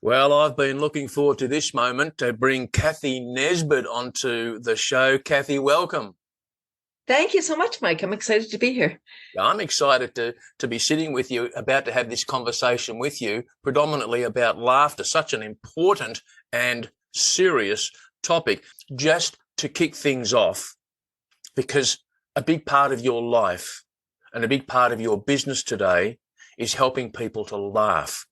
Well, I've been looking forward to this moment to bring CATHY Nesbitt onto the show. CATHY, welcome. Thank you so much, Mike. I'm excited to be here. I'm excited to be sitting with you, about to have this conversation with you, predominantly about laughter, such an important and serious topic. Just to kick things off, because a big part of your life and a big part of your business today is helping people to laugh.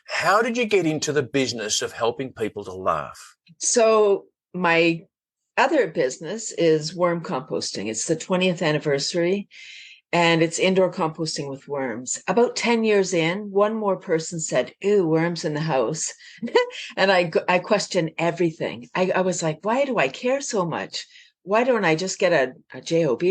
How did you get into the business of helping people to laugh? So, my other business is worm composting. It's the 20th anniversary, and it's indoor composting with worms. About 10 years in, one more person said, "Ooh, worms in the house." And I questioned everything. I was like, why do I care so much? Why don't I just get a job?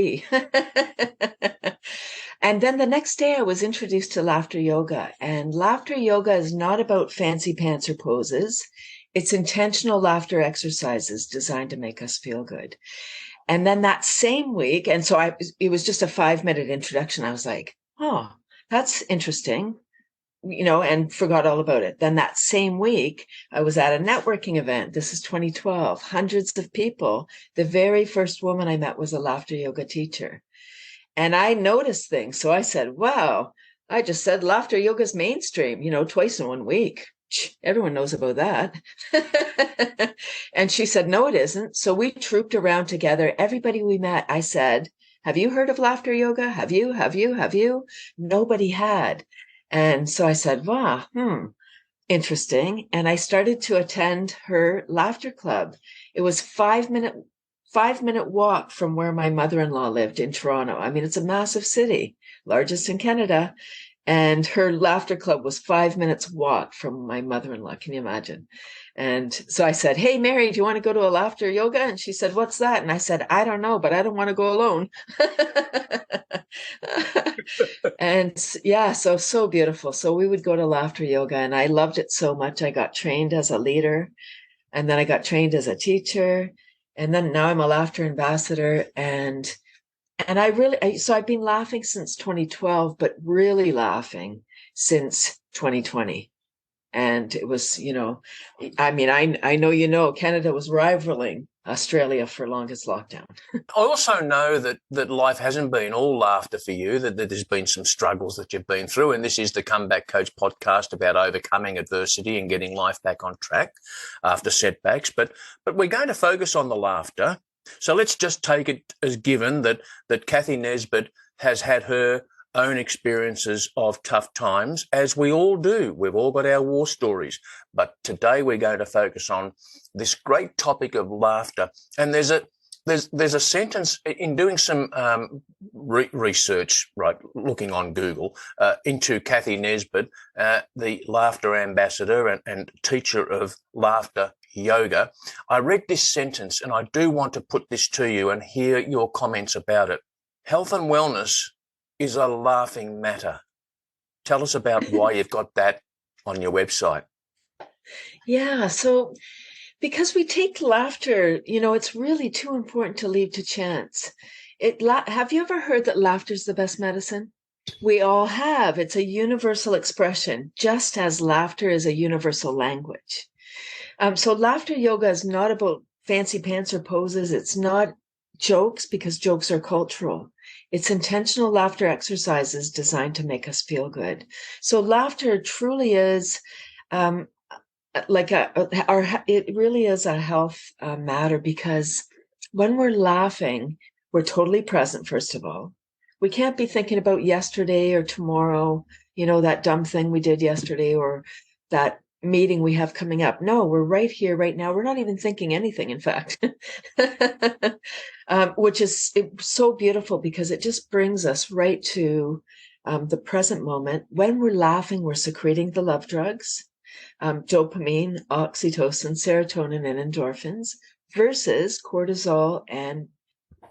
And then the next day I was introduced to laughter yoga, and laughter yoga is not about fancy pants or poses. It's intentional laughter exercises designed to make us feel good. And then that same week, and so it was just a 5-minute introduction. I was like, oh, that's interesting, and forgot all about it. Then that same week, I was at a networking event. This is 2012, hundreds of people. The very first woman I met was a laughter yoga teacher. And I noticed things. So I said, wow, I just said laughter yoga's mainstream, twice in 1 week. Everyone knows about that. And she said, no, it isn't. So we trooped around together. Everybody we met, I said, have you heard of laughter yoga? Have you? Have you? Have you? Nobody had. And so I said, wow, interesting. And I started to attend her laughter club. It was 5-minute walk from where my mother-in-law lived in Toronto. I mean, it's a massive city, largest in Canada. And her laughter club was 5 minutes walk from my mother-in-law. Can you imagine? And so I said, hey, Mary, do you want to go to a laughter yoga? And she said, what's that? And I said, I don't know, but I don't want to go alone. And yeah, so beautiful. So we would go to laughter yoga, and I loved it so much. I got trained as a leader, and then I got trained as a teacher. And then now I'm a laughter ambassador, and so I've been laughing since 2012, but really laughing since 2020. And it was, I mean, I know, Canada was rivaling Australia for longest lockdown. I also know that life hasn't been all laughter for you, that there's been some struggles that you've been through. And this is the Comeback Coach podcast about overcoming adversity and getting life back on track after setbacks. But we're going to focus on the laughter. So let's just take it as given that CATHY Nesbitt has had her own experiences of tough times, as we all do. We've all got our war stories. But today we're going to focus on this great topic of laughter. And there's a sentence in doing some research, right, looking on Google into CATHY Nesbitt, the laughter ambassador and teacher of laughter yoga. I read this sentence, and I do want to put this to you and hear your comments about it. Health and wellness is a laughing matter. Tell us about why you've got that on your website. Yeah, so because we take laughter, it's really too important to leave to chance. Have you ever heard that laughter is the best medicine? We all have. It's a universal expression, just as laughter is a universal language. So laughter yoga is not about fancy pants or poses. It's not jokes, because jokes are cultural. It's intentional laughter exercises designed to make us feel good. So laughter truly is it really is a health matter, because when we're laughing, we're totally present, first of all. We can't be thinking about yesterday or tomorrow, that dumb thing we did yesterday or that meeting we have coming up. No, we're right here, right now. We're not even thinking anything, in fact, which is so beautiful, because it just brings us right to the present moment. When we're laughing, we're secreting the love drugs, dopamine, oxytocin, serotonin, and endorphins, versus cortisol and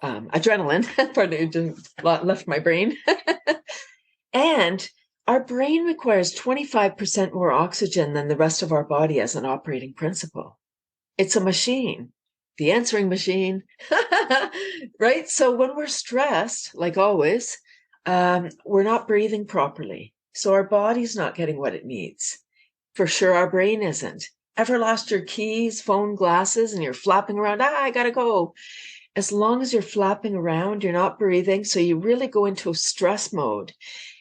adrenaline. Pardon, it just left my brain. And our brain requires 25% more oxygen than the rest of our body as an operating principle. It's a machine, the answering machine, right? So when we're stressed, like always, we're not breathing properly. So our body's not getting what it needs. For sure, our brain isn't. Ever lost your keys, phone, glasses, and you're flapping around? I gotta go. As long as you're flapping around, you're not breathing. So you really go into a stress mode.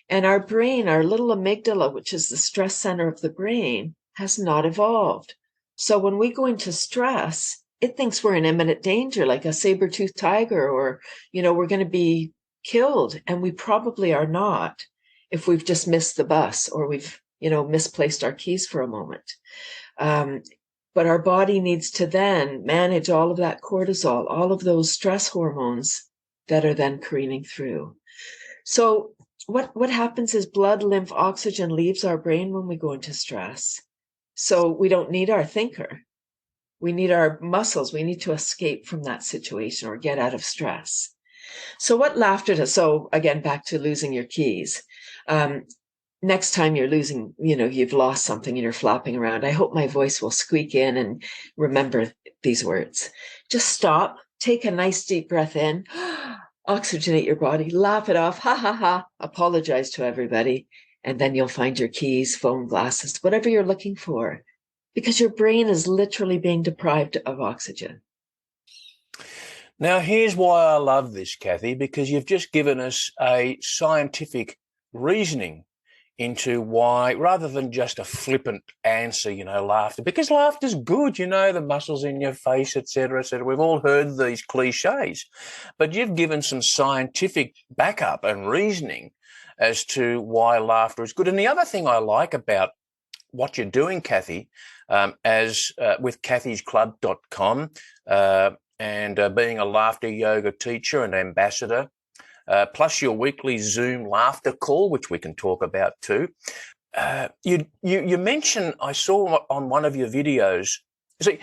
And our brain, our little amygdala, which is the stress center of the brain, has not evolved. So when we go into stress, it thinks we're in imminent danger, like a saber-toothed tiger, or, we're going to be killed. And we probably are not if we've just missed the bus or we've, misplaced our keys for a moment. But our body needs to then manage all of that cortisol, all of those stress hormones that are then careening through. So what happens is blood, lymph, oxygen leaves our brain when we go into stress. So we don't need our thinker. We need our muscles. We need to escape from that situation or get out of stress. So what laughter does? So again, back to losing your keys. Next time you're losing, you've lost something and you're flapping around, I hope my voice will squeak in and remember these words. Just stop, take a nice deep breath in, oxygenate your body, laugh it off, ha, ha, ha, apologize to everybody, and then you'll find your keys, phone, glasses, whatever you're looking for, because your brain is literally being deprived of oxygen. Now, here's why I love this, Cathy, because you've just given us a scientific reasoning into why, rather than just a flippant answer, laughter, because laughter's good, the muscles in your face, etc., etc. We've all heard these cliches, but you've given some scientific backup and reasoning as to why laughter is good. And the other thing I like about what you're doing, Cathy, with cathysclub.com, and being a laughter yoga teacher and ambassador, plus your weekly Zoom laughter call, which we can talk about too. You mentioned, I saw on one of your videos, see,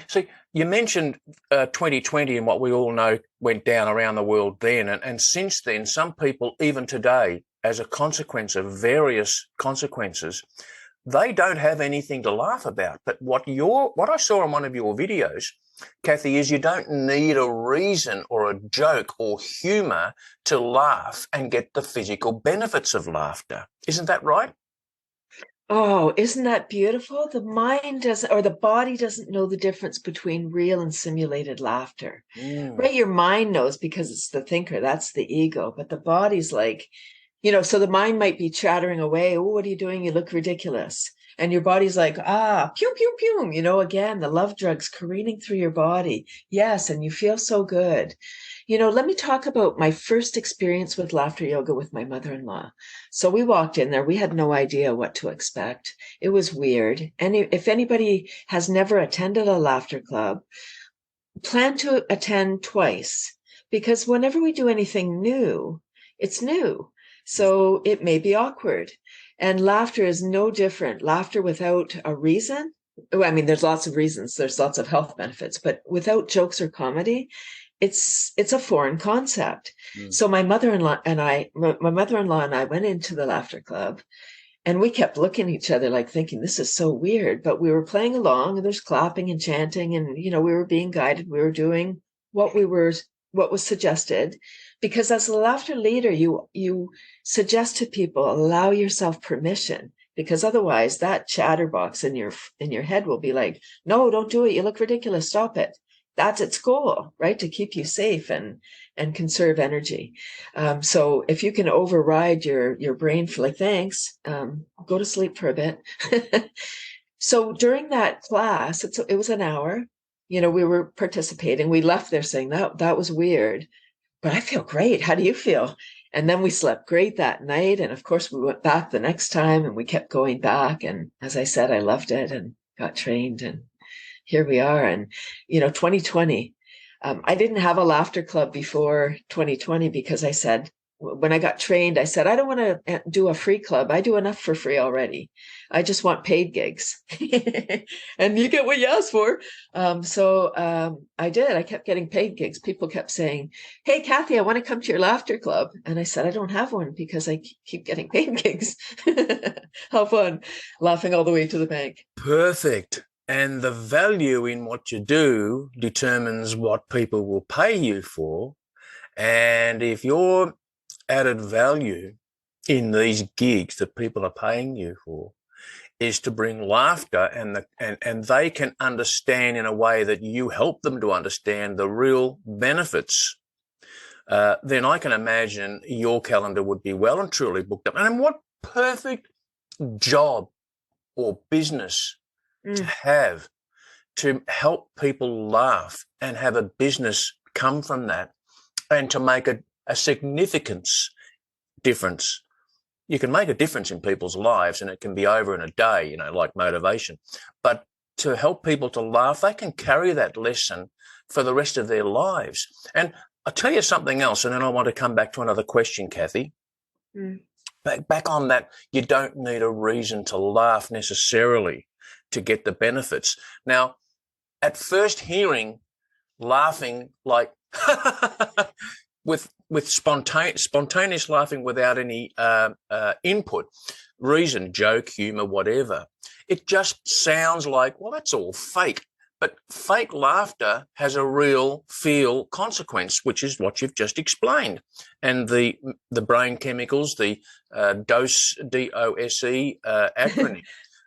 you mentioned 2020 and what we all know went down around the world then. And since then, some people, even today, as a consequence of various consequences, they don't have anything to laugh about. But what I saw on one of your videos, Cathy, is you don't need a reason or a joke or humour to laugh and get the physical benefits of laughter. Isn't that right? Oh, isn't that beautiful? The mind doesn't, or the body doesn't know the difference between real and simulated laughter. Right? Your mind knows because it's the thinker, that's the ego, but the body's like, so the mind might be chattering away. Oh, what are you doing? You look ridiculous. And your body's like, pew, pew, pew. Again, the love drugs careening through your body. Yes, and you feel so good. Let me talk about my first experience with laughter yoga with my mother-in-law. So we walked in there. We had no idea what to expect. It was weird. And if anybody has never attended a laughter club, plan to attend twice, because whenever we do anything new, it's new. So it may be awkward. And laughter is no different. Laughter without a reason. I mean, there's lots of reasons. There's lots of health benefits, but without jokes or comedy, it's a foreign concept. So my mother-in-law and I went into the laughter club, and we kept looking at each other like thinking, this is so weird. But we were playing along, and there's clapping and chanting, and we were being guided. We were doing what was suggested, because as a laughter leader, you suggest to people, allow yourself permission, because otherwise that chatterbox in your head will be like, no, don't do it. You look ridiculous. Stop it. That's its goal, right? To keep you safe and conserve energy. So if you can override your brain for like, thanks, go to sleep for a bit. So during that class, it was an hour, we were participating. We left there saying that was weird, but I feel great. How do you feel? And then we slept great that night. And of course, we went back the next time and we kept going back. And as I said, I loved it and got trained, and here we are. And, 2020, I didn't have a laughter club before 2020, because I said, when I got trained, I said, I don't want to do a free club. I do enough for free already. I just want paid gigs. And you get what you ask for. So I did. I kept getting paid gigs. People kept saying, hey, Cathy, I want to come to your laughter club. And I said, I don't have one because I keep getting paid gigs. How fun. Laughing all the way to the bank. Perfect. And the value in what you do determines what people will pay you for. And if your added value in these gigs that people are paying you for is to bring laughter, and they can understand in a way that you help them to understand the real benefits, then I can imagine your calendar would be well and truly booked up. And what perfect job or business to have, to help people laugh and have a business come from that, and to make a significance difference. You can make a difference in people's lives, and it can be over in a day, like motivation. But to help people to laugh, they can carry that lesson for the rest of their lives. And I'll tell you something else, and then I want to come back to another question, Cathy. Back on that, you don't need a reason to laugh necessarily to get the benefits. Now, at first hearing, laughing like with spontaneous laughing without any input, reason, joke, humour, whatever, it just sounds like, well, that's all fake. But fake laughter has a real feel consequence, which is what you've just explained. And the brain chemicals, the DOSE, D-O-S-E acronym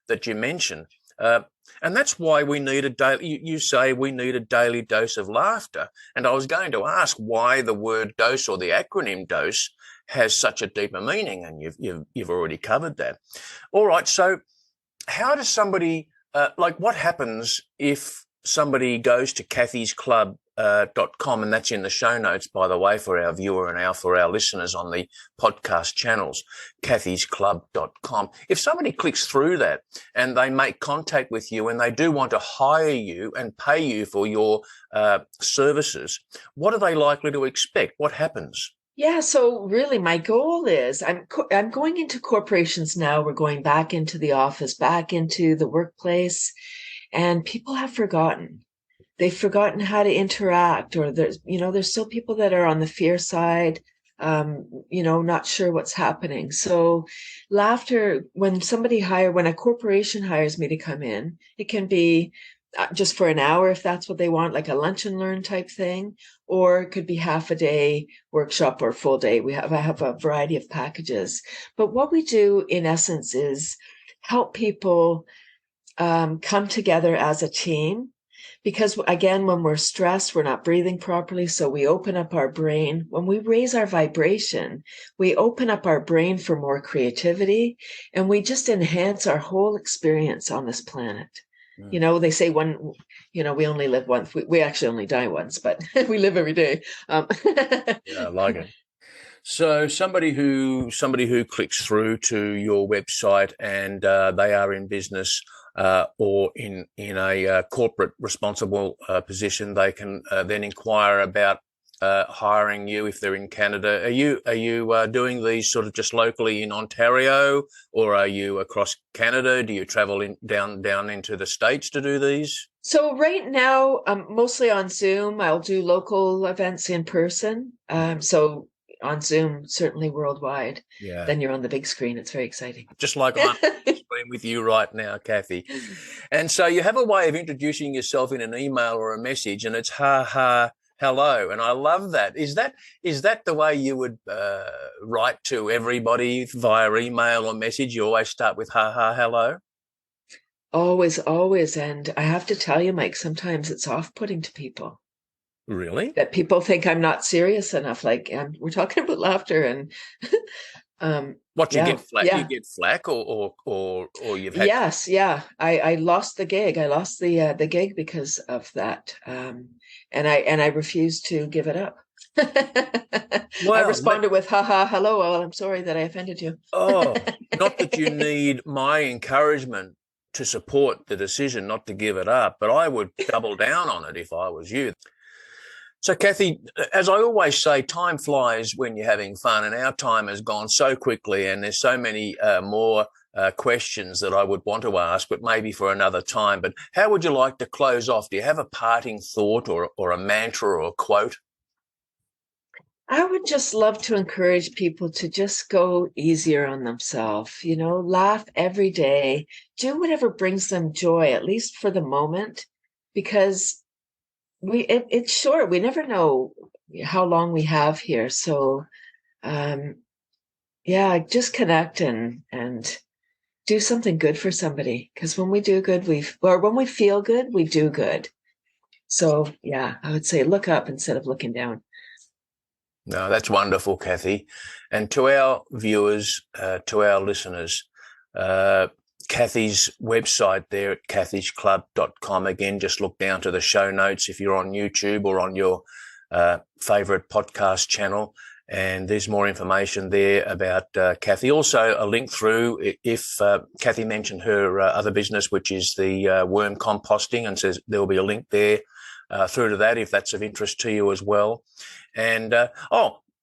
that you mentioned. And that's why we need a daily, you say we need a daily dose of laughter. And I was going to ask why the word dose, or the acronym DOSE, has such a deeper meaning, and you've already covered that. All right, so how does somebody, what happens if somebody goes to cathysclub.com, and that's in the show notes, by the way, for our viewer and for our listeners on the podcast channels, cathysclub.com. If somebody clicks through that and they make contact with you and they do want to hire you and pay you for your services, what are they likely to expect? What happens? Yeah, so really my goal is I'm going into corporations now. We're going back into the office, back into the workplace, and people have forgotten. They've forgotten how to interact, or there's still people that are on the fear side, not sure what's happening. So laughter, when a corporation hires me to come in, it can be just for an hour if that's what they want, like a lunch and learn type thing, or it could be half a day workshop or full day. I have a variety of packages. But what we do in essence is help people come together as a team. Because again, when we're stressed, we're not breathing properly. So we open up our brain. When we raise our vibration, we open up our brain for more creativity, and we just enhance our whole experience on this planet. They say we only live once. We actually only die once, but we live every day. Yeah, I like it. So somebody who clicks through to your website and they are in business or in a corporate responsible position, they can then inquire about hiring you if they're in Canada. Are you doing these sort of just locally in Ontario, or are you across Canada? Do you travel down into the States to do these? So right now, mostly on Zoom. I'll do local events in person. So on Zoom, certainly worldwide. Yeah. Then you're on the big screen. It's very exciting. Just like I'm on the screen with you right now, Cathy. And so you have a way of introducing yourself in an email or a message, and it's ha ha hello. And I love that. Is that the way you would write to everybody via email or message? You always start with ha ha hello? Always, always. And I have to tell you, Mike, sometimes it's off-putting to people. Really? That people think I'm not serious enough. Like, we're talking about laughter, and what you get flack? Yeah. You get flack, or you've had? Yes, yeah. I lost the gig. I lost the gig because of that, and I refused to give it up. Well, I responded with "ha ha hello." Well, I'm sorry that I offended you. Oh, not that you need my encouragement to support the decision not to give it up, but I would double down on it if I was you. So, Cathy, as I always say, time flies when you're having fun, and our time has gone so quickly, and there's so many more questions that I would want to ask, but maybe for another time. But how would you like to close off? Do you have a parting thought or a mantra or a quote? I would just love to encourage people to just go easier on themselves, laugh every day, do whatever brings them joy, at least for the moment, because it's short. We never know how long we have here. So, just connect and do something good for somebody, because when we do good, when we feel good, we do good. So yeah, I would say look up instead of looking down. No, that's wonderful, Cathy. And to our viewers, to our listeners, Cathy's website there at cathysclub.com. Again, just look down to the show notes if you're on YouTube or on your favourite podcast channel. And there's more information there about Cathy. Also, a link through if Cathy mentioned her other business, which is the worm composting, and says there'll be a link there through to that if that's of interest to you as well. And,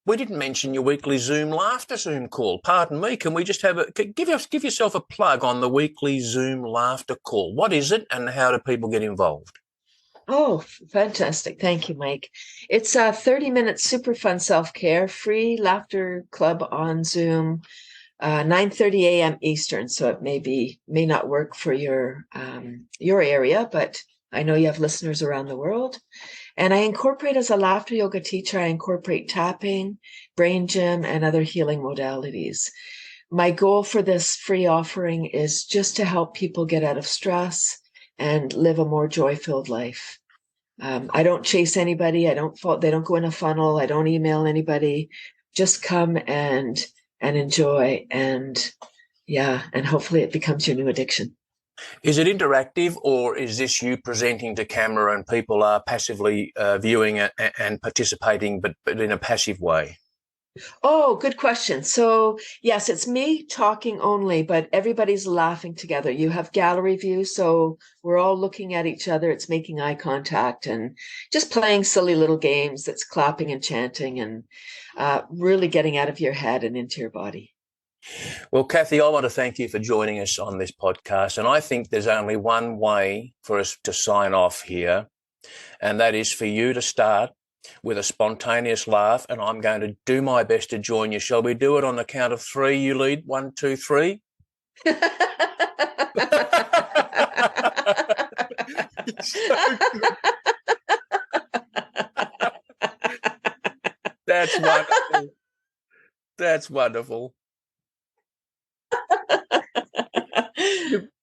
we didn't mention your weekly Laughter Zoom call. Pardon me. Can we just give yourself a plug on the weekly Zoom Laughter call? What is it and how do people get involved? Oh, fantastic. Thank you, Mike. It's a 30-minute super fun self-care, free laughter club on Zoom, 9:30 a.m. Eastern. So it may not work for your area, but I know you have listeners around the world. And I incorporate, as a laughter yoga teacher, I incorporate tapping, brain gym, and other healing modalities. My goal for this free offering is just to help people get out of stress and live a more joy-filled life. I don't chase anybody. They don't go in a funnel. I don't email anybody. Just come and enjoy. And yeah, and hopefully it becomes your new addiction. Is it interactive, or is this you presenting to camera and people are passively viewing it and participating, but in a passive way? Oh, good question. So yes, it's me talking only, but everybody's laughing together. You have gallery view, so we're all looking at each other. It's making eye contact and just playing silly little games that's clapping and chanting and really getting out of your head and into your body. Well, Cathy, I want to thank you for joining us on this podcast. And I think there's only one way for us to sign off here, and that is for you to start with a spontaneous laugh, and I'm going to do my best to join you. Shall we do it on the count of three? You lead. 1, 2, 3. That's wonderful. That's wonderful.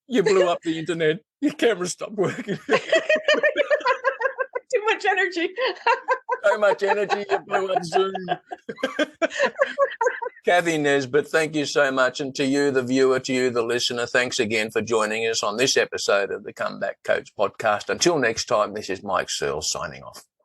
You blew up the internet. Your camera stopped working. Too much energy. So much energy, you blew up Zoom. Cathy Nesbitt, thank you so much. And to you, the viewer, to you, the listener, thanks again for joining us on this episode of the Comeback Coach podcast. Until next time, this is Mike Searles signing off.